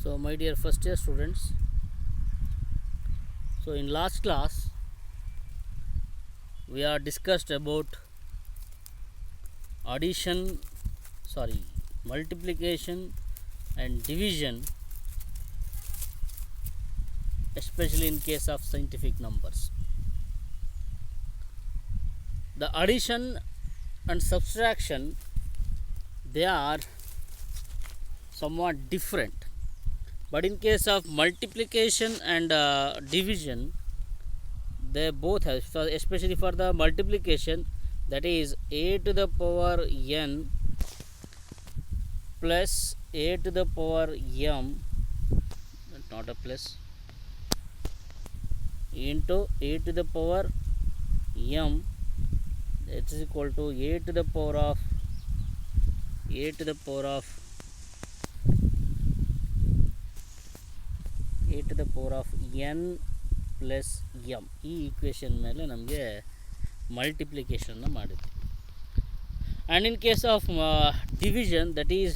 So my dear first year students, so in last class we are discussed about multiplication and division, especially in case of scientific numbers. The addition and subtraction, they are somewhat different, but in case of multiplication and division, they both have, especially for the multiplication, that is a to the power n plus a to the power m, not a plus, into a to the power m, that is equal to a to the power of n plus M. ಈ equation ಮೇಲೆ ನಮಗೆ ಮಲ್ಟಿಪ್ಲಿಕೇಶನ್ನ ಮಾಡಿದ್ವಿ. And in case of division, that is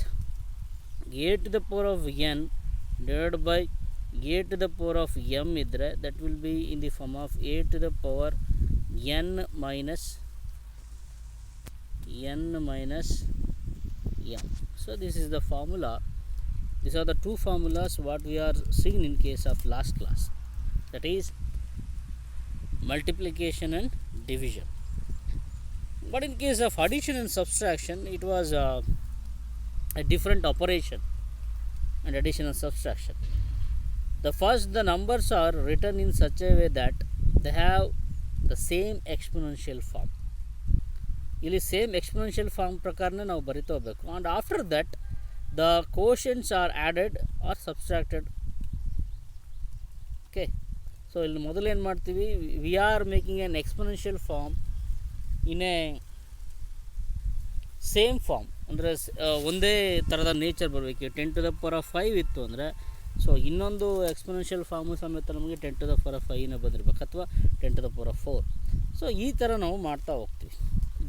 A to the power of N divide by A to the power of M ಇದ್ದರೆ that will be in the form of A to the power N minus M. So this is the formula. These are the two formulas what we are seeing in case of last class, that is multiplication and division. But in case of addition and subtraction, it was a different operation. And addition and subtraction, the numbers are written in such a way that they have the same exponential form. ಇಲ್ಲಿ same exponential form ಪ್ರಕಾರನೇ ನಾವು ಬರಿತಾ ಹೋಗಬೇಕು. And after that the quotients are added or subtracted. Okay, so ಇಲ್ಲಿ ಮೊದಲು ಏನು ಮಾಡ್ತೀವಿ, we are making an exponential form in a same form, ಅಂದರೆ ಒಂದೇ ಥರದ ನೇಚರ್ ಬರಬೇಕು. 10 to the power of 5 ಇತ್ತು ಅಂದರೆ, ಸೊ ಇನ್ನೊಂದು ಎಕ್ಸ್ಪೊನೆನ್ಷಿಯಲ್ ಫಾರ್ಮು ಸಮೇತ ನಮಗೆ 10 to the power of 5 ಬಂದಿರಬೇಕು, ಅಥವಾ 10 to the power of 4. So ಈ ಥರ ನಾವು ಮಾಡ್ತಾ ಹೋಗ್ತೀವಿ.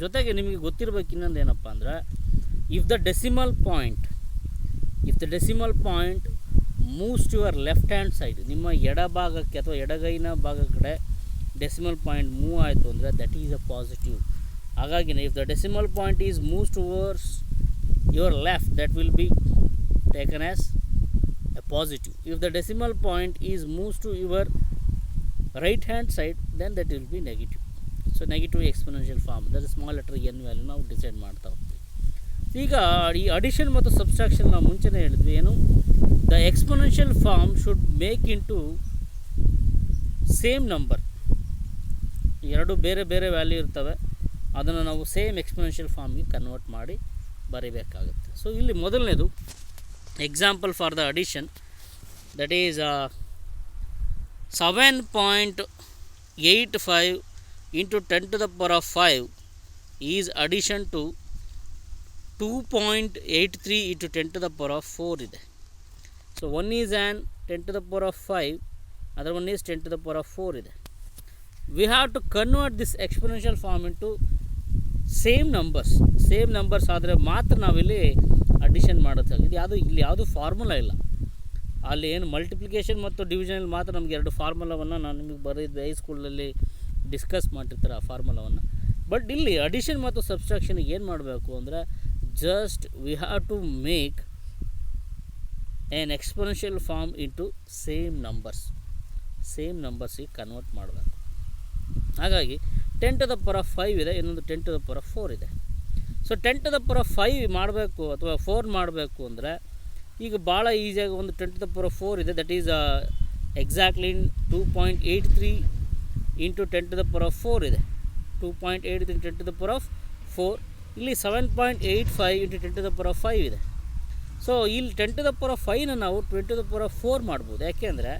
ಜೊತೆಗೆ ನಿಮಗೆ ಗೊತ್ತಿರಬೇಕು ಇನ್ನೊಂದು ಏನಪ್ಪ ಅಂದರೆ, if the decimal point moves to your left hand side, ನಿಮ್ಮ ಎಡಭಾಗಕ್ಕೆ ಅಥವಾ ಎಡಗೈನ ಭಾಗ ಕಡೆ ಡೆಸಿಮಲ್ ಪಾಯಿಂಟ್ ಮೂವ್ ಆಯಿತು ಅಂದರೆ ದಟ್ ಈಸ್ ಅ ಪಾಸಿಟಿವ್. ಹಾಗಾಗಿ if the decimal point is moves towards your left, that will be taken as a positive. If the decimal point is moves to your right hand side, then that will be negative. So negative exponential form, that small letter N value ನಾವು decide ಮಾಡ್ತಾ ಹೋಗ್ತೀವಿ. ಈಗ ಈ addition ಮತ್ತು subtraction ನಾವು ಮುಂಚೆನೇ ಹೇಳಿದ್ವಿ, ಏನು, the exponential form should make into same number. ಎರಡು ಬೇರೆ ಬೇರೆ ವ್ಯಾಲ್ಯೂ ಇರ್ತವೆ, ಅದನ್ನು ನಾವು ಸೇಮ್ ಎಕ್ಸ್ಪೊನೆನ್ಷಿಯಲ್ ಫಾರ್ಮ್ಗೆ ಕನ್ವರ್ಟ್ ಮಾಡಿ ಬರೀಬೇಕಾಗುತ್ತೆ. ಸೊ ಇಲ್ಲಿ ಮೊದಲನೇದು example for the addition, that is 7.85 into 10 to the power of 5 is addition to 2.83 into 10 to the power of 4 ಇದೆ. So one is an 10 to the power of 5, other one is 10 to the power of 4 ಇದೆ. We have to convert this exponential form into same numbers ಆದರೆ ಮಾತ್ರ ನಾವಿಲ್ಲಿ addition ಮಾಡೋದಾಗಿದೆ. ಇಲ್ಲಿ ಯಾವುದು formula ಇಲ್ಲ. ಅಲ್ಲಿ ಏನು ಮಲ್ಟಿಪ್ಲಿಕೇಶನ್ ಮತ್ತು ಡಿವಿಷನಲ್ಲಿ ಮಾತ್ರ ನಮಗೆ ಎರಡು ಫಾರ್ಮುಲಾವನ್ನು ನಾನು ನಿಮಗೆ ಬರೆದಿದ್ದೆ, ಹೈಸ್ಕೂಲಲ್ಲಿ ಡಿಸ್ಕಸ್ ಮಾಡಿರ್ತಾರೆ ಆ ಫಾರ್ಮುಲಾವನ್ನು. ಬಟ್ ಇಲ್ಲಿ ಅಡಿಷನ್ ಮತ್ತು ಸಬ್ಸ್ಟ್ರಾಕ್ಷನ್ಗೆ ಏನು ಮಾಡಬೇಕು ಅಂದರೆ, just we have to make an exponential form into same ನಂಬರ್ಸಿಗೆ ಕನ್ವರ್ಟ್ ಮಾಡಬೇಕು. ಹಾಗಾಗಿ 10 to the power of 5 ಇದೆ, ಇನ್ನೊಂದು 10 to the power of 4 ಇದೆ. So 10 to the power of 5 ಮಾಡಬೇಕು ಅಥವಾ 4 ಮಾಡಬೇಕು ಅಂದರೆ, ಈಗ ಭಾಳ ಈಸಿಯಾಗಿ ಒಂದು 10 to the power of 4 ಇದೆ, that is exactly 2.83 into 10 to the power of 4 ಇದೆ. 2.83 10 to the power of 4. ಇಲ್ಲಿ 7.85 into 10 to the power of 5 ಇದೆ. ಸೊ ಇಲ್ಲಿ 10 to the power of 5ನ ನಾವು 20 to the power of 4 ಮಾಡ್ಬೋದು. ಯಾಕೆಂದರೆ,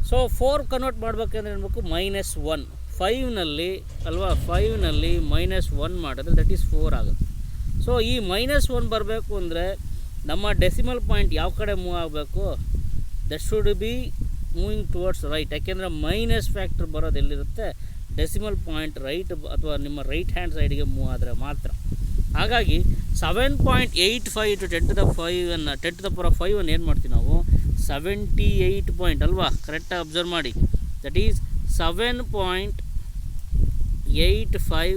ಸೊ 4 ಕನ್ವರ್ಟ್ ಮಾಡಬೇಕಂದ್ರೆ ಏನ್ಬೇಕು, -1. 5ನಲ್ಲಿ -1 ಮಾಡಿದ್ರೆ ದಟ್ ಈಸ್ 4 ಆಗುತ್ತೆ. ಸೊ ಈ -1 ಬರಬೇಕು ಅಂದರೆ ನಮ್ಮ ಡೆಸಿಮಲ್ ಪಾಯಿಂಟ್ ಯಾವ ಕಡೆ ಮೂವ್ ಆಗಬೇಕು, that should be moving towards right. ಯಾಕೆಂದರೆ ಮೈನಸ್ ಫ್ಯಾಕ್ಟ್ರ್ ಬರೋದು ಎಲ್ಲಿರುತ್ತೆ, ಡೆಸಿಮಲ್ ಪಾಯಿಂಟ್ ರೈಟ್ ಅಥವಾ ನಿಮ್ಮ ರೈಟ್ ಹ್ಯಾಂಡ್ ಸೈಡ್ಗೆ ಮೂವ್ ಆದರೆ ಮಾತ್ರ. ಹಾಗಾಗಿ 7.85 into 10 to the 5 10 to the power of 5 ಏನು ಮಾಡ್ತೀವಿ ನಾವು 78 ಪಾಯಿಂಟ್ ಅಲ್ವಾ, ಕರೆಕ್ಟಾಗಿ ಅಬ್ಸರ್ವ್ ಮಾಡಿ. That is 7.85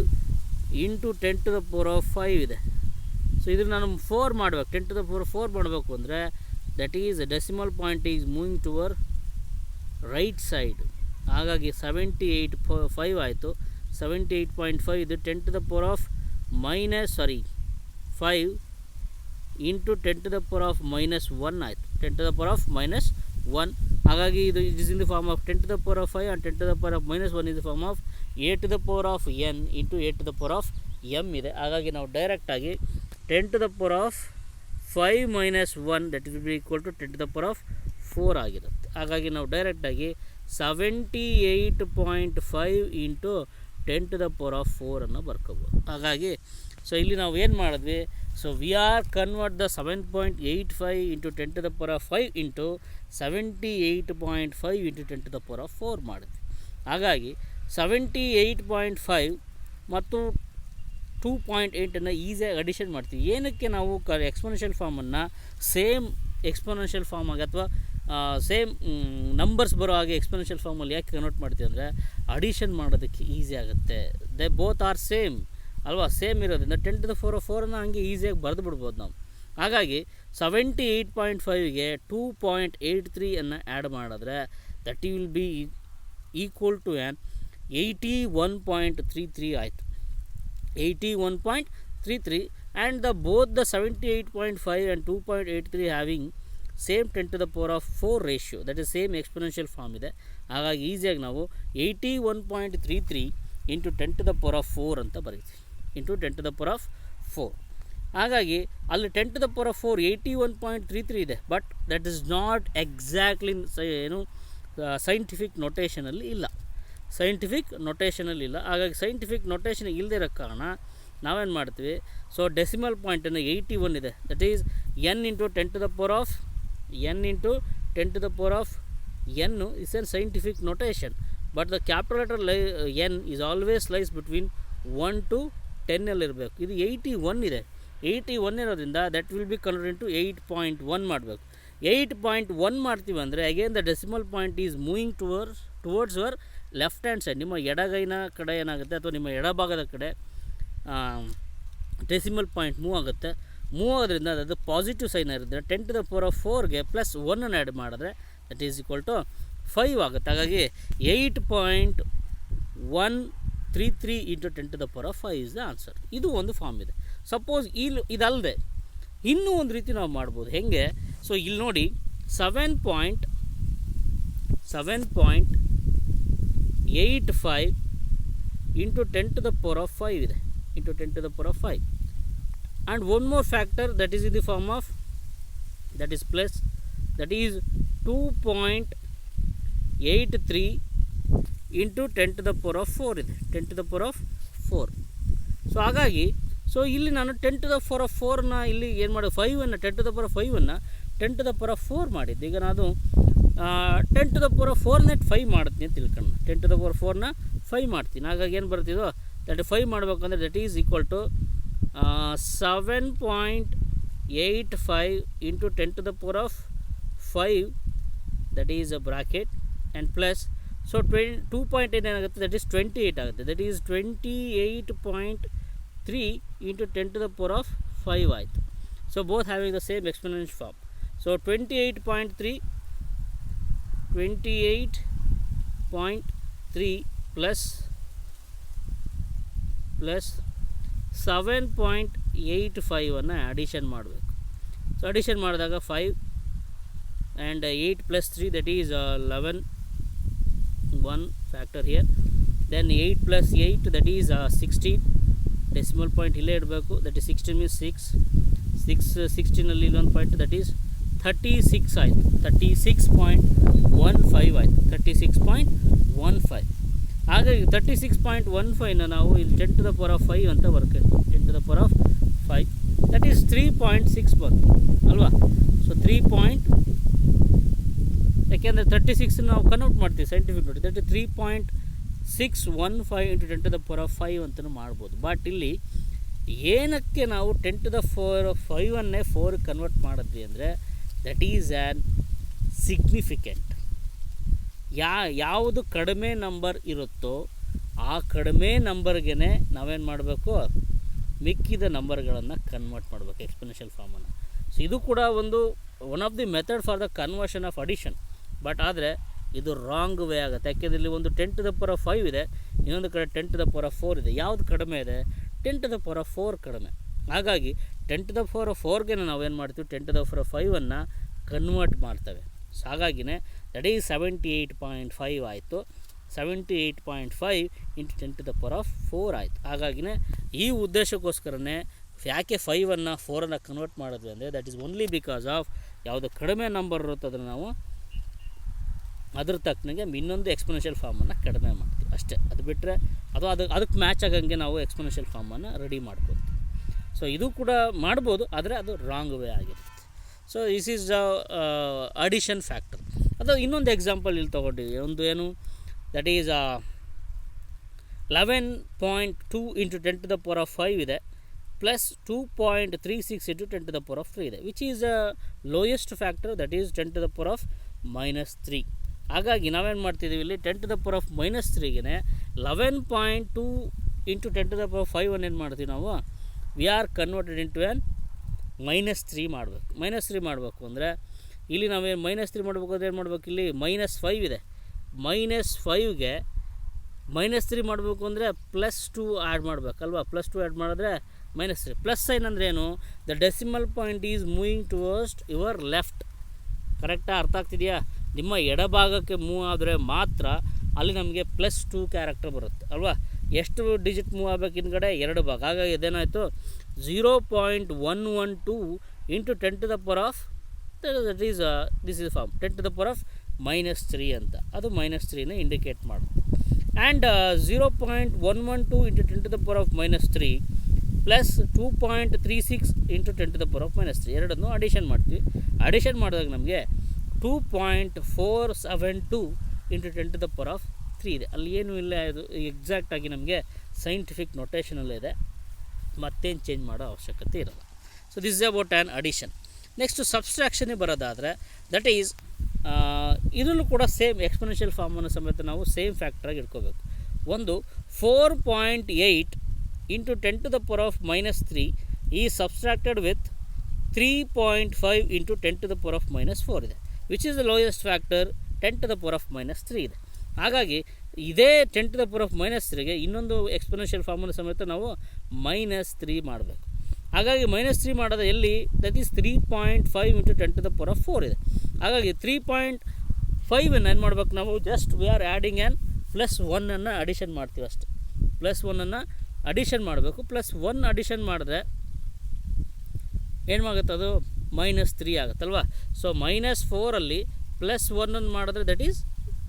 into 10 to the power of 5 ಇದೆ. ಸೊ ಇದು ನಾನು 4 ಮಾಡಬೇಕು, 10 to the power 4 ಮಾಡಬೇಕು ಅಂದರೆ that is decimal point is moving toward right side. ಹಾಗಾಗಿ 78.5 ಆಯಿತು. 78.5 ಇದು 10 to the power of -5 into 10 to the power of -1 ಆಯಿತು. 10 to the power of -1. ಹಾಗಾಗಿ ಇದು it is in the form of 10 to the power of 5 and 10 to the power of -1 is the form of a to the power of n into a to the power of m ಇದೆ. ಹಾಗಾಗಿ ನಾವು ಡೈರೆಕ್ಟಾಗಿ 10 to the power of 5 - 1 that will be equal to 10 to the power of 4 ಆಗಿರುತ್ತೆ. ಹಾಗಾಗಿ ನಾವು ಡೈರೆಕ್ಟಾಗಿ 78.5 into 10 to the power of 4 ಅನ್ನು ಬರ್ಕೋಬೋದು. ಹಾಗಾಗಿ ಸೊ ಇಲ್ಲಿ ನಾವು ಏನು ಮಾಡಿದ್ವಿ, so we are convert the 7.85 into 10 to the power of 5 into 78.5 into 10 to the power of 4 ಮಾಡಿದ್ವಿ. ಹಾಗಾಗಿ 78.5 ಮತ್ತು 2.8 ಈಸಿಯಾಗಿ ಅಡಿಷನ್ ಮಾಡ್ತೀವಿ. ಏನಕ್ಕೆ ನಾವು ಎಕ್ಸ್ಪೋನೆನ್ಷಿಯಲ್ ಫಾರ್ಮನ್ನು ಸೇಮ್ ಎಕ್ಸ್ಪೋನೆನ್ಷಿಯಲ್ ಫಾರ್ಮ್ ಆಗಿ ಅಥವಾ ಸೇಮ್ ನಂಬರ್ಸ್ ಬರೋ ಹಾಗೆ ಎಕ್ಸ್ಪೋನೆನ್ಷಿಯಲ್ ಫಾರ್ಮಲ್ಲಿ ಯಾಕೆ ಕನ್ವರ್ಟ್ ಮಾಡ್ತೀವಿ ಅಂದರೆ ಅಡಿಷನ್ ಮಾಡೋದಕ್ಕೆ ಈಸಿ ಆಗುತ್ತೆ. ದೇ ಬೋತ್ ಆರ್ ಸೇಮ್ ಅಲ್ವಾ, ಸೇಮ್ ಇರೋದ್ರಿಂದ 10 to the power of 4 ಹಂಗೆ ಈಸಿಯಾಗಿ ಬರೆದು ಬಿಡ್ಬೋದು ನಾವು. ಹಾಗಾಗಿ 78.5ಗೆ 2.83 ಆ್ಯಡ್ ಮಾಡಿದ್ರೆ that will be equal to 81.33 ಆಯಿತು. 81.33 and both the 78.5 and 2.83 having same 10 to the power of 4 ratio, that is same exponential form ಇದೆ. ಹಾಗಾಗಿ ಈಸಿಯಾಗಿ ನಾವು 81.33 into 10 to the power of 4 ಅಂತ ಬರೀತೀವಿ, into 10 to the power of 4. ಹಾಗಾಗಿ ಅಲ್ಲಿ 10 to the power of 4 81.33 ಇದೆ, but that is not exactly scientific ನೊಟೇಷನಲ್ಲಿ ಇಲ್ಲ, ಹಾಗಾಗಿ ಸೈಂಟಿಫಿಕ್ ನೊಟೇಷನ್ ಇಲ್ಲದೆ ಇರೋ ಕಾರಣ ನಾವೇನು ಮಾಡ್ತೀವಿ, ಸೊ ಡೆಸಿಮಲ್ ಪಾಯಿಂಟನ್ನು 81 ಇದೆ, that is n into 10 to the power of n is a scientific notation, but the capital letter n is always lies between 1 to 10 ಅಲ್ಲಿ ಇರಬೇಕು. ಇದು 81 ಇದೆ, 81 ಇರೋದ್ರಿಂದ that will be converted to 8.1 ಮಾಡಬೇಕು. 8.1 ಮಾಡ್ತೀವಿ ಅಂದರೆ again the decimal point is moving towards your left hand side. ನಿಮ್ಮ ಎಡಗೈನ ಕಡೆ ಏನಾಗುತ್ತೆ ಅಥವಾ ನಿಮ್ಮ ಎಡಭಾಗದ ಕಡೆ ಡೆಸಿಮಲ್ ಪಾಯಿಂಟ್ ಮೂವ್ ಆಗೋದ್ರಿಂದ ಅದು ಪಾಸಿಟಿವ್ ಸೈನ್ ಇರುತ್ತೆ. 10 to the power of 4ಗೆ +1 add ಮಾಡಿದ್ರೆ ದಟ್ ಈಸ್ ಈಕ್ವಲ್ ಟು 5 ಆಗುತ್ತೆ. ಹಾಗಾಗಿ 8.133 into 10 to the power of 5 is the answer. ಇದು ಒಂದು ಫಾರ್ಮ್ ಇದೆ. ಸಪೋಸ್ ಇದಲ್ಲದೆ ಇನ್ನೂ ಒಂದು ರೀತಿ ನಾವು ಮಾಡ್ಬೋದು. ಹೇಗೆ, ಸೊ ಇಲ್ಲಿ ನೋಡಿ 7.85 into 10 to the power of 5 ಇದೆ, into 10 to the power of 5. And one more factor that is in the form of that is plus, that is 2.83 into 10 to the power of 4 ಇದೆ, 10 to the power of 4. So ಹಾಗಾಗಿ so ಇಲ್ಲಿ ನಾನು 10 to the power of 4ನ ಇಲ್ಲಿ ಏನು ಮಾಡೋದು, 5 10 to the power of 5 10 to the power of 4 ಮಾಡಿದ್ದು. ಈಗ ನಾನು 10 to the power of 4ನೇ 5 ಮಾಡ್ತೀನಿ ಅಂತ ತಿಳ್ಕೊಂಡು 10 to the power of 4ನ 5 ಮಾಡ್ತೀನಿ. ಹಾಗಾಗಿ ಏನು ಬರ್ತಿದೋ ದಟ್ 5 ಮಾಡಬೇಕಂದ್ರೆ that is equal to 7.85 into 10 to the power of 5, that is a bracket and plus so 2.8 ಏನಾಗುತ್ತೆ, ದಟ್ ಈಸ್ 28 ಆಗುತ್ತೆ. That is 28.3 into 10 to the power of 5 ಆಯಿತು. So both having the same exponential form. So 28.3 plus 7.85 addition ಮಾಡಬೇಕು. So addition ಮಾಡಿದಾಗ 5 and 8 + 3 that is 11, 1 factor here. Then 8 + 8 that is 16, decimal point ಇಲ್ಲೇ ಇಡಬೇಕು. That is 16 means 16ನಲ್ಲಿ ಇಲ್ಲೊಂದು point, that is 36 ಆಯಿತು, 36.15 ಆಯಿತು, 36.15. ಹಾಗಾಗಿ 36.15ನ ನಾವು ಇಲ್ಲಿ 10 to the power of 5 ಅಂತ ಬರ್ತೀವಿ, 10 to the power of 5 that is 3.6 ಬಂತು ಅಲ್ವಾ. ಸೊ 3. ಯಾಕೆಂದರೆ 36 ನಾವು ಕನ್ವರ್ಟ್ ಮಾಡ್ತೀವಿ ಸೈಂಟಿಫಿಕ್ ನೋಡಿ, that 3.615 into 10 to the power of 5 ಅಂತಲೂ ಮಾಡ್ಬೋದು. ಬಟ್ ಇಲ್ಲಿ ಏನಕ್ಕೆ ನಾವು 10⁴ 4 ಕನ್ವರ್ಟ್ ಮಾಡಿದ್ವಿ ಅಂದರೆ ದಟ್ ಈಸ್ ಆ್ಯನ್ ಸಿಗ್ನಿಫಿಕೆಂಟ್. ಯಾವುದು ಕಡಿಮೆ ನಂಬರ್ ಇರುತ್ತೋ ಆ ಕಡಿಮೆ ನಂಬರ್ಗೆ ನಾವೇನು ಮಾಡಬೇಕು, ಮಿಕ್ಕಿದ ನಂಬರ್ಗಳನ್ನು ಕನ್ವರ್ಟ್ ಮಾಡಬೇಕು ಎಕ್ಸ್ಪೋನೆನ್ಷಿಯಲ್ ಫಾರ್ಮನ್ನು. ಸೊ ಇದು ಕೂಡ one of the method for the conversion of addition. But ಆದರೆ ಇದು ರಾಂಗ್ ವೇ ಆಗುತ್ತೆ. ಯಾಕೆಂದರೆ ಇಲ್ಲಿ ಒಂದು 10⁵ ಇದೆ, ಇನ್ನೊಂದು ಕಡೆ 10⁴ ಇದೆ. ಯಾವುದು ಕಡಿಮೆ ಇದೆ? 10⁴ ಕಡಿಮೆ. ಹಾಗಾಗಿ 10⁴ ನಾವೇನು ಮಾಡ್ತೀವಿ, 10⁵ ಕನ್ವರ್ಟ್ ಮಾಡ್ತೇವೆ. ಸೊ ಹಾಗಾಗಿನೇ ದಟ್ ಈಸ್ 78.5 ಆಯಿತು. 78.5 × 10⁴ ಆಯಿತು. ಹಾಗಾಗಿನೇ ಈ ಉದ್ದೇಶಕ್ಕೋಸ್ಕರನೇ ಯಾಕೆ 5 4 ಕನ್ವರ್ಟ್ ಮಾಡಿದ್ವಿ ಅಂದರೆ that is only because of ಯಾವುದು ಕಡಿಮೆ ನಂಬರ್ ಇರುತ್ತೆ ಅದನ್ನು ನಾವು ಅದ್ರ ತಕ್ಕನಿಗೆ ಇನ್ನೊಂದು ಎಕ್ಸ್ಪೋನೆನ್ಷಿಯಲ್ ಫಾರ್ಮನ್ನು ಕಡಿಮೆ ಮಾಡ್ತೀವಿ ಅಷ್ಟೇ. ಅದು ಬಿಟ್ಟರೆ ಅದಕ್ಕೆ ಮ್ಯಾಚ್ ಆಗಂಗೆ ನಾವು ಎಕ್ಸ್ಪೋನೆನ್ಷಿಯಲ್ ಫಾರ್ಮನ್ನು ರೆಡಿ ಮಾಡ್ಕೊತೀವಿ. ಸೊ ಇದು ಕೂಡ ಮಾಡ್ಬೋದು, ಆದರೆ ಅದು ರಾಂಗ್ ವೇ ಆಗಿರುತ್ತೆ. So this is the addition factor. ಅದು ಇನ್ನೊಂದು ಎಕ್ಸಾಂಪಲ್ ಇಲ್ಲಿ ತೊಗೊಂಡಿದ್ವಿ. ಒಂದು ಏನು, ದಟ್ ಈಸ್ 11.2 × 10⁵ ಇದೆ, ಪ್ಲಸ್ 2.36 × 10⁻³ ಇದೆ, which is a lowest factor, that is 10⁻³ ಹಾಗಾಗಿ ನಾವೇನು ಮಾಡ್ತಿದ್ದೀವಿ ಇಲ್ಲಿ 10⁻³ 11.2 × 10⁵ ಏನು ಮಾಡ್ತೀವಿ ನಾವು, we are converted into an -3 ಮಾಡಬೇಕು. -3 ಮಾಡಬೇಕು ಅಂದರೆ ಇಲ್ಲಿ ನಾವೇನು -3 ಮಾಡಬೇಕು ಅಂದರೆ ಏನು ಮಾಡಬೇಕು, ಇಲ್ಲಿ -5 ಇದೆ. -5ಗೆ -3 ಮಾಡಬೇಕು ಅಂದರೆ +2 ಆ್ಯಡ್ ಮಾಡಬೇಕಲ್ವಾ. +2 ಆ್ಯಡ್ ಮಾಡಿದ್ರೆ -3. ಪ್ಲಸ್ ಸೈನ್ ಅಂದರೆ ಏನು, the decimal point is moving towards your left. ಕರೆಕ್ಟಾಗಿ ಅರ್ಥ ಆಗ್ತಿದೆಯಾ? ನಿಮ್ಮ ಎಡಭಾಗಕ್ಕೆ ಮೂವ್ ಆದರೆ ಮಾತ್ರ ಅಲ್ಲಿ ನಮಗೆ +2 ಕ್ಯಾರೆಕ್ಟರ್ ಬರುತ್ತೆ ಅಲ್ವಾ. ಎಷ್ಟು ಡಿಜಿಟ್ ಮೂವ್ ಆಗಬೇಕು ಹಿಂದ್ಗಡೆ? 2 ಭಾಗ. ಹಾಗಾಗಿ ಇದೇನಾಯಿತು, 0.112 × 10⁻, that is this is form 10⁻³ ಅಂತ. ಅದು -3ನ ಇಂಡಿಕೇಟ್ ಮಾಡುತ್ತೆ. ಆ್ಯಂಡ್ 0.112 × 10⁻³ ಪ್ಲಸ್ 2.36 × 10⁻³ ಎರಡನ್ನು ಅಡಿಷನ್ ಮಾಡ್ತೀವಿ. ಅಡಿಷನ್ ಮಾಡಿದಾಗ ನಮಗೆ 2.472 × 10⁻³ ಇದೆ. ಅಲ್ಲಿ ಏನೂ ಇಲ್ಲ, ಇದು ಎಕ್ಸಾಕ್ಟಾಗಿ ನಮಗೆ ಸೈಂಟಿಫಿಕ್ ನೊಟೇಷನಲ್ಲೇ ಇದೆ, ಮತ್ತೇನು ಚೇಂಜ್ ಮಾಡೋ ಅವಶ್ಯಕತೆ ಇರಲ್ಲ. So this is about an addition. Next ಸಬ್ಸ್ಟ್ರಾಕ್ಷನ್ಗೆ ಬರೋದಾದರೆ ದಟ್ ಈಸ್ ಇದರಲ್ಲೂ ಕೂಡ ಸೇಮ್ ಎಕ್ಸ್ಪೋನೆನ್ಷಿಯಲ್ ಫಾರ್ಮನ್ನು ಸಮೇತ ನಾವು ಸೇಮ್ ಫ್ಯಾಕ್ಟ್ರಾಗಿ ಇಟ್ಕೋಬೇಕು. ಒಂದು 4.8 × 10⁻³ ಈ ಸಬ್ಸ್ಟ್ರಾಕ್ಟೆಡ್ ವಿತ್ 3.5 × 10⁻⁴ ಇದೆ, which is the lowest factor 10⁻³ ಇದೆ. ಹಾಗಾಗಿ ಇದೇ 10⁻³ ಇನ್ನೊಂದು ಎಕ್ಸ್ಪೋನೆನ್ಷಿಯಲ್ ಫಾರ್ಮನ್ನು ಸಮೇತ ನಾವು -3 ಮಾಡಬೇಕು. ಹಾಗಾಗಿ -3 ಮಾಡೋದು ಎಲ್ಲಿ, ದಟ್ ಈಸ್ 3.5 × 10⁻⁴ ಇದೆ. ಹಾಗಾಗಿ 3.5 ಏನು ಮಾಡಬೇಕು ನಾವು, just we are adding an +1 addition ಮಾಡ್ತೀವಿ ಅಷ್ಟೇ. +1 ಅಡಿಷನ್ ಮಾಡಬೇಕು. +1 ಅಡಿಷನ್ ಮಾಡಿದ್ರೆ ಏನಾಗುತ್ತೆ, ಅದು -3 ಆಗುತ್ತಲ್ವ. ಸೊ -4 +1 ಮಾಡಿದ್ರೆ ದಟ್ ಈಸ್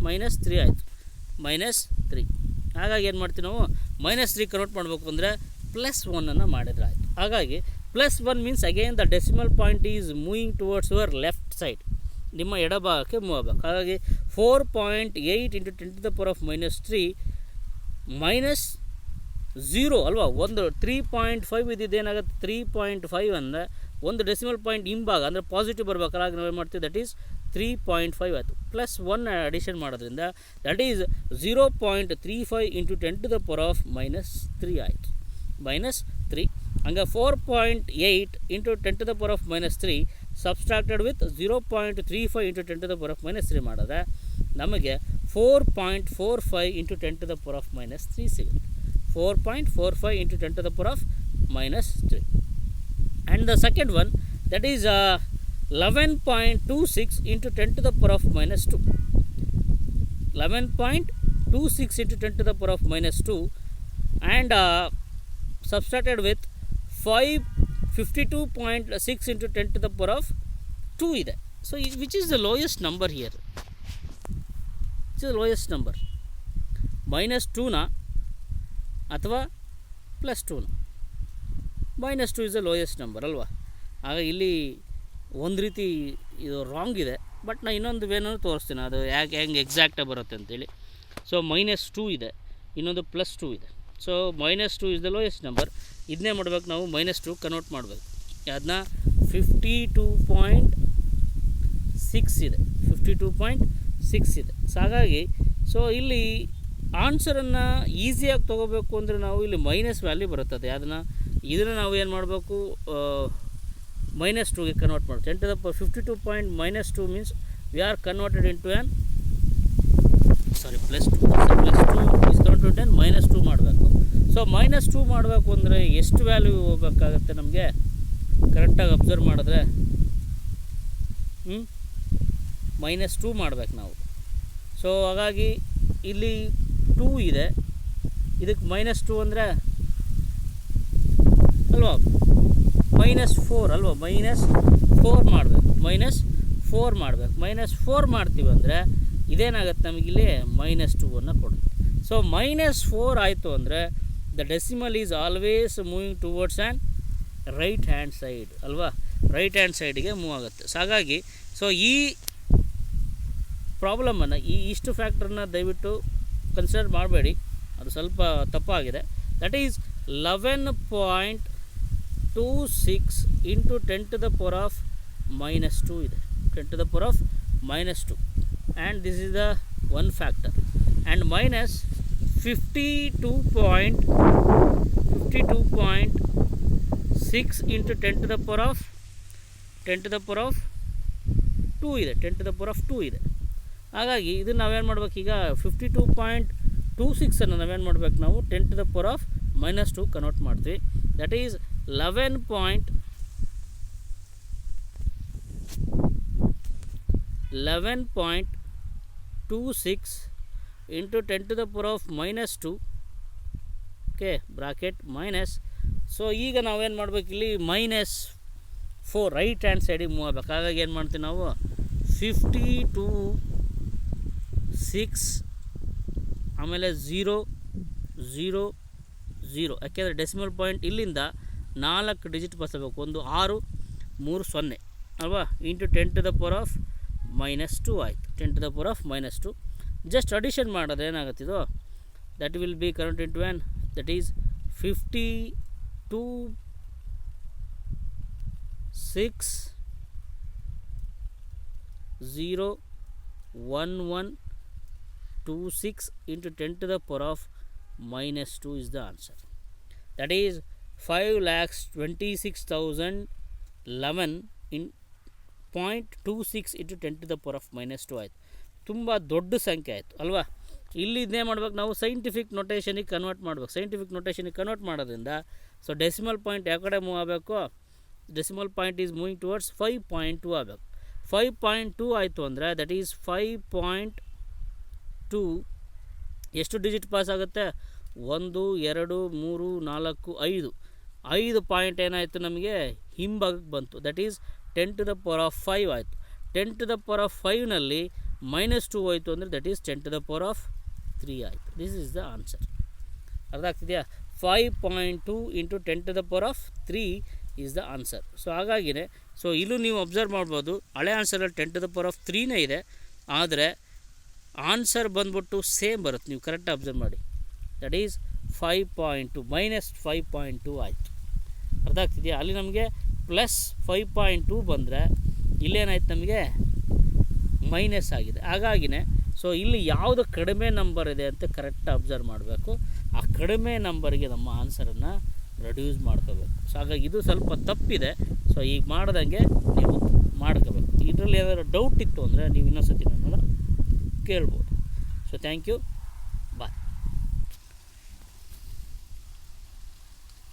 -3 ಆಯಿತು, -3. ಹಾಗಾಗಿ ಏನು ಮಾಡ್ತೀವಿ ನಾವು, -3 ಕನ್ವರ್ಟ್ ಮಾಡಬೇಕು ಅಂದರೆ +1 ಮಾಡಿದ್ರೆ ಆಯಿತು. ಹಾಗಾಗಿ +1 means again the decimal point is moving towards your left side, ನಿಮ್ಮ ಎಡಭಾಗಕ್ಕೆ ಮೂವ್ ಆಗಬೇಕು. ಹಾಗಾಗಿ 4.8 × 10⁻³ -0 ಅಲ್ವಾ. ಒಂದು 3.5 ಇದೇನಾಗುತ್ತೆ, 3.5 ಅಂದರೆ ಒಂದು ಡೆಸಿಮಲ್ ಪಾಯಿಂಟ್ ಹಿಂಭಾಗ ಅಂದರೆ ಪಾಸಿಟಿವ್ ಬರ್ಬೇಕಲ್ಲ. ಹಾಗೆ ನಾವೇನು ಮಾಡ್ತೀವಿ, ದಟ್ ಈಸ್ 3.5 ಆಯಿತು. +1 ಅಡಿಷನ್ ಮಾಡೋದ್ರಿಂದ ದಟ್ ಈಸ್ 0.35 × 10⁻³ ಆಯಿತು, -3. ಹಂಗೆ 4.8 × 10⁻³ ಸಬ್ಸ್ಟ್ರಾಕ್ಟೆಡ್ ವಿತ್ 0.35 × 10⁻³ ಮಾಡಿದ್ರೆ ನಮಗೆ 4.45 × 10⁻³ ಸಿಗುತ್ತೆ. 4.45 × 10⁻³ and the second one, that is 11.26 × 10⁻². 11.26 × 10⁻² and subtracted with 552.6 × 10⁻² ಇದೆ. So which is the lowest number here? Which is the lowest number? -2ನ ಅಥವಾ +2ನ? -2 ಇಸ್ ದ ಲೋಯೆಸ್ಟ್ ನಂಬರ್ ಅಲ್ವಾ. ಆಗ ಇಲ್ಲಿ ಒಂದು ರೀತಿ ಇದು ರಾಂಗ್ ಇದೆ, ಬಟ್ ನಾನು ಇನ್ನೊಂದು ವೇನೂ ತೋರಿಸ್ತೀನಿ, ಅದು ಹೆಂಗೆ ಎಕ್ಸಾಕ್ಟಾಗಿ ಬರುತ್ತೆ ಅಂತೇಳಿ. ಸೊ -2 ಇದೆ, ಇನ್ನೊಂದು +2 ಇದೆ. So -2 is the lowest number. ಇದನ್ನೇ ಮಾಡ್ಬೇಕು ನಾವು -2 ಕನ್ವರ್ಟ್ ಮಾಡಬೇಕು. ಅದನ್ನ 52.6 ಇದೆ, 52.6 ಇದೆ. ಸೊ ಹಾಗಾಗಿ ಸೊ ಇಲ್ಲಿ ಆನ್ಸರನ್ನು ಈಸಿಯಾಗಿ ತೊಗೋಬೇಕು ಅಂದರೆ ನಾವು ಇಲ್ಲಿ ಮೈನಸ್ ವ್ಯಾಲ್ಯೂ ಬರುತ್ತದೆ. ಇದನ್ನು ನಾವು ಏನು ಮಾಡಬೇಕು, -2ಗೆ ಕನ್ವರ್ಟ್ ಮಾಡಿ 10 to the power 52.-2 means we are converted into +2 is converted to -2 ಮಾಡಬೇಕು. ಸೊ -2 ಮಾಡಬೇಕು ಅಂದರೆ ಎಷ್ಟು ವ್ಯಾಲ್ಯೂ ಹೋಗಬೇಕಾಗತ್ತೆ ನಮಗೆ ಕರೆಕ್ಟಾಗಿ ಅಬ್ಸರ್ವ್ ಮಾಡಿದ್ರೆ -2 ಮಾಡಬೇಕು ನಾವು. ಸೊ ಹಾಗಾಗಿ ಇಲ್ಲಿ 2 ಇದೆ, ಇದಕ್ಕೆ -2 ಅಂದರೆ ಅಲ್ವಾ -4 ಅಲ್ವಾ, -4 ಮಾಡಬೇಕು, -4 ಮಾಡಬೇಕು. -4 ಮಾಡ್ತೀವಿ ಅಂದರೆ ಇದೇನಾಗುತ್ತೆ ನಮಗಿಲ್ಲಿ -2 ಕೊಡುತ್ತೆ. ಸೊ -4 ಆಯಿತು ಅಂದರೆ the decimal is always moving towards and right hand side ಅಲ್ವಾ, ರೈಟ್ ಹ್ಯಾಂಡ್ ಸೈಡಿಗೆ ಮೂವ್ ಆಗುತ್ತೆ. ಸೊ ಹಾಗಾಗಿ ಸೊ ಈ ಪ್ರಾಬ್ಲಮನ್ನು ಇಷ್ಟು ಫ್ಯಾಕ್ಟ್ರನ್ನ ದಯವಿಟ್ಟು ಕನ್ಸಿಡರ್ ಮಾಡಬೇಡಿ, ಅದು ಸ್ವಲ್ಪ ತಪ್ಪಾಗಿದೆ. That is 11.26 into 10 to the power of -2 ಇದೆ, 10 to the power of -2, and this is the one factor, and -52.6 into 10 to the power of 2 ಇದೆ, 10 to the power of 2 ಇದೆ. ಹಾಗಾಗಿ ಇದನ್ನು ನಾವೇನು ಮಾಡ್ಬೇಕು, ಈಗ 52.26 ನಾವೇನು ಮಾಡ್ಬೇಕು, ನಾವು 10 to the power of -2 convert ಮಾಡ್ತೀವಿ. That is 11.26 into 10 to the power of -2, okay, bracket minus. So ಈಗ ನಾವೇನು ಮಾಡ್ಬೇಕು, ಇಲ್ಲಿ -4 ರೈಟ್ ಹ್ಯಾಂಡ್ ಸೈಡಿಗೆ ಮೂವ್ ಆಗಬೇಕು. ಹಾಗಾಗಿ ಏನು ಮಾಡ್ತೀವಿ ನಾವು 52.6 ಆಮೇಲೆ 0 0 0, ಯಾಕೆಂದರೆ ಡೆಸಿಮಲ್ ಪಾಯಿಂಟ್ ಇಲ್ಲಿಂದ 4 ಡಿಜಿಟ್ ಬಸಬೇಕು, 1 6 3 0 ಅಲ್ವಾ, into 10 to the power of -2 ಆಯಿತು. 10 to the power of -2 just addition ಮಾಡೋದು ಏನಾಗುತ್ತಿದೋ that will be convert into that is 52.60126 into 10 to the power of -2 is the answer. That is 5,26,011 in 0.26 into 10 to the power of -2 ಆಯಿತು. ತುಂಬ ದೊಡ್ಡ ಸಂಖ್ಯೆ ಆಯಿತು ಅಲ್ವಾ. ಇಲ್ಲಿ ಇದನ್ನೇ ಮಾಡ್ಬೇಕು, ನಾವು ಸೈಂಟಿಫಿಕ್ ನೊಟೇಷನಿಗೆ ಕನ್ವರ್ಟ್ ಮಾಡ್ಬೇಕು. ಸೈಂಟಿಫಿಕ್ ನೊಟೇಷನಿಗೆ ಕನ್ವರ್ಟ್ ಮಾಡೋದ್ರಿಂದ ಸೊ ಡೆಸಿಮಲ್ ಪಾಯಿಂಟ್ ಯಾವ ಕಡೆ ಮೂವ್ ಆಗಬೇಕು, decimal point is moving towards 5.2 ಆಗಬೇಕು. 5.2 ಆಯಿತು ಅಂದರೆ ದಟ್ ಈಸ್ 5.2 ಎಷ್ಟು ಡಿಜಿಟ್ ಪಾಸ್ ಆಗುತ್ತೆ, 1 2 3 4 5 ಪಾಯಿಂಟ್ ಏನಾಯಿತು ನಮಗೆ ಹಿಂಭಾಗಕ್ಕೆ ಬಂತು. That is 10 to the power of 5 ಆಯಿತು. 10 to the power of 5ನಲ್ಲಿ -2 ಹೋಯಿತು ಅಂದರೆ that is 10 to the power of 3 ಆಯಿತು. This is the answer. ಅರ್ಥ ಆಗ್ತಿದೆಯಾ? 5.2 into 10 to the power of 3 is the answer. So ಹಾಗಾಗಿನೇ ಸೊ ಇಲ್ಲೂ ನೀವು ಅಬ್ಸರ್ವ್ ಮಾಡ್ಬೋದು, ಹಳೆ ಆನ್ಸರಲ್ಲಿ 10 to the power of 3ನೇ ಇದೆ, ಆದರೆ ಆನ್ಸರ್ ಬಂದ್ಬಿಟ್ಟು ಸೇಮ್ ಬರುತ್ತೆ. ನೀವು ಕರೆಕ್ಟಾಗಿ ಅಬ್ಸರ್ವ್ ಮಾಡಿ, ದಟ್ ಈಸ್ 5.2 -5.2 ಆಯಿತು. ಅರ್ಥ ಆಗ್ತಿದೆಯಾ? ಅಲ್ಲಿ ನಮಗೆ +5.2 ಬಂದರೆ ಇಲ್ಲೇನಾಯ್ತು ನಮಗೆ ಮೈನಸ್ ಆಗಿದೆ. ಹಾಗಾಗಿನೇ ಸೊ ಇಲ್ಲಿ ಯಾವುದು ಕಡಿಮೆ ನಂಬರ್ ಇದೆ ಅಂತ ಕರೆಕ್ಟಾಗಿ ಅಬ್ಸರ್ವ್ ಮಾಡಬೇಕು. ಆ ಕಡಿಮೆ ನಂಬರ್ಗೆ ನಮ್ಮ ಆನ್ಸರನ್ನು ರೆಡ್ಯೂಸ್ ಮಾಡ್ಕೋಬೇಕು. ಸೊ ಹಾಗಾಗಿ ಇದು ಸ್ವಲ್ಪ ತಪ್ಪಿದೆ. ಸೊ ಈಗ ಮಾಡ್ದಂಗೆ ನೀವು ಮಾಡ್ಕೋಬೇಕು. ಇದರಲ್ಲಿ ಏನಾದರೂ ಡೌಟ್ ಇತ್ತು ಅಂದರೆ ನೀವು ಇನ್ನೊಂದು ಸತಿ ನನ್ನನ್ನು ಕೇಳ್ಬೋದು. So thank you.